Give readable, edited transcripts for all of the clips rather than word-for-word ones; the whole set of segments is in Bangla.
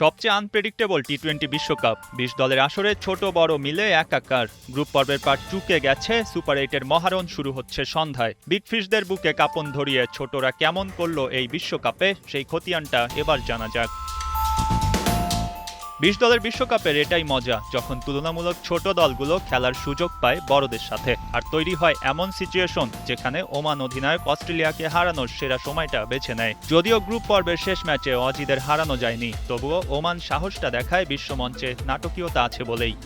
সবচেয়ে আনপ্রেডিক্টেবল টি-20 বিশ্বকাপ ২০ দলের আসরে ছোট বড় মিলে একাকার। গ্রুপ পর্বের পাট চুকে গেছে, সুপার 8-এর মহারণ শুরু হচ্ছে সন্ধ্যায়। বিগ ফিশদের বুকে কাঁপন ধরিয়ে ছোটরা কেমন করল এই বিশ্বকাপে, সেই খতিয়ানটা এবার জানা যাক। ২০ দলের বিশ্বকাপের এটাই মজা, যখন তুলনামূলক ছোট দলগুলো খেলার সুযোগ পায় বড়দের সাথে, আর তৈরি হয় এমন সিচুয়েশন যেখানে ওমান অধিনায়ক অস্ট্রেলিয়াকে হারানোর সেরা সময়টা বেছে নেয়। যদিও গ্রুপ পর্বের শেষ ম্যাচে অজিদের হারানো যায়নি, তবুও ওমান সাহসটা দেখায় বিশ্বমঞ্চে নাটকীয়তা আছে বলেই।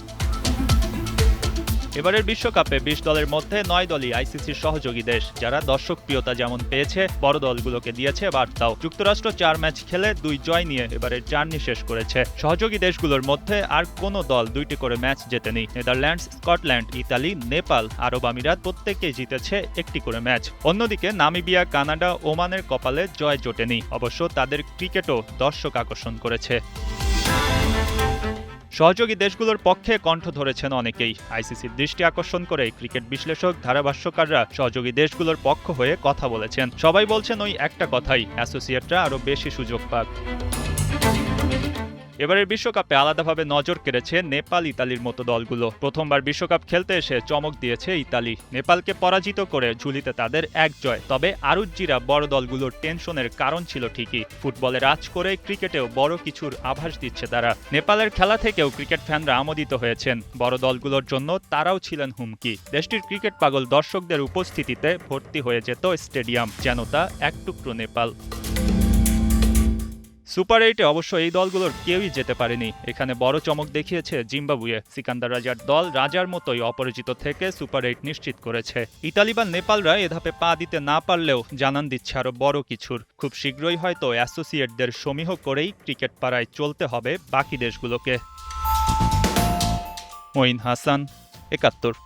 এবারের বিশ্বকাপে ২০ দলের মধ্যে ৯ দলই আইসিসির সহযোগী দেশ, যারা দর্শকপ্রিয়তা যেমন পেয়েছে, বড় দলগুলোকে দিয়েছে বার্তাও। যুক্তরাষ্ট্র ৪ ম্যাচ খেলে ২ জয় নিয়ে এবারের জার্নি শেষ করেছে। সহযোগী দেশগুলোর মধ্যে আর কোনো দল ২টি করে ম্যাচ জেতেনি। নেদারল্যান্ডস, স্কটল্যান্ড, ইতালি, নেপাল, আরব আমিরাত প্রত্যেকেই জিতেছে একটি করে ম্যাচ। অন্যদিকে নামিবিয়া, কানাডা, ওমানের কপালে জয় জোটেনি। অবশ্য তাদের ক্রিকেটও দর্শক আকর্ষণ করেছে। সহযোগী দেশগুলোর পক্ষে কণ্ঠ ধরেছেন অনেকেই। আইসিসির দৃষ্টি আকর্ষণ করে ক্রিকেট বিশ্লেষক, ধারাভাষ্যকাররা সহযোগী দেশগুলোর পক্ষ হয়ে কথা বলেছেন। সবাই বলছেন ওই একটা কথাই, অ্যাসোসিয়েটরা আরও বেশি সুযোগ পাক। এবারের বিশ্বকাপে আলাদাভাবে নজর কেড়েছে নেপাল, ইতালির মতো দলগুলো। প্রথমবার বিশ্বকাপ খেলতে এসে চমক দিয়েছে ইতালি। নেপালকে পরাজিত করে ঝুলিতে তাদের এক জয়। তবে আরুজ্জিরা বড় দলগুলোর টেনশনের কারণ ছিল ঠিকই। ফুটবলে রাজ করে ক্রিকেটেও বড় কিছুর আভাস দিচ্ছে তারা। নেপালের খেলা থেকেও ক্রিকেট ফ্যানরা আমোদিত হয়েছেন। বড় দলগুলোর জন্য তারাও ছিলেন হুমকি। দেশটির ক্রিকেট পাগল দর্শকদের উপস্থিতিতে ভর্তি হয়ে যেত স্টেডিয়াম, যেন তা এক টুকরো নেপাল। সুপার 8-এ অবশ্য এই দলগুলোর কেউই যেতে পারেনি। এখানে বড় চমক দেখিয়েছে জিম্বাবুয়ে। সিকান্দার রাজার দল রাজার মতোই অপরাজিত থেকে সুপার 8 নিশ্চিত করেছে। ইতালি বা নেপালরা এ ধাপে পা দিতে না পারলেও জানান দিচ্ছে আরও বড় কিছুর। খুব শীঘ্রই হয়তো অ্যাসোসিয়েটদের সমীহ করেই ক্রিকেট পাড়ায় চলতে হবে বাকি দেশগুলোকে। মঈন হাসান, ৭১।